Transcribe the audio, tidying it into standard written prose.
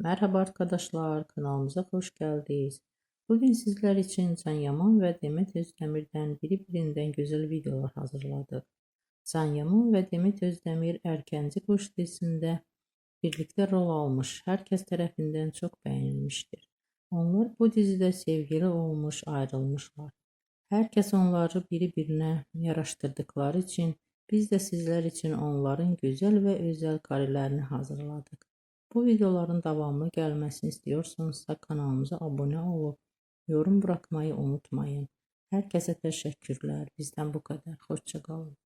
Merhaba arkadaşlar, kanalımıza hoş geldiniz. Bugün sizler için Can Yaman ve Demet Özdemir'den birbirinden güzel videolar hazırladık. Can Yaman ve Demet Özdemir Erkenci Kuş dizisinde birlikte rol almış, herkes tarafından çok beğenilmiştir. Onlar bu dizide sevgili olmuş, ayrılmışlar. Herkes onları birbirine yaraştırdıkları için biz de sizler için onların güzel ve özel karelerini hazırladık. Bu videoların devamlı gelmesini istiyorsanız kanalımıza abone olup yorum bırakmayı unutmayın. Herkese teşekkürler. Bizden bu kadar. Hoşça kalın.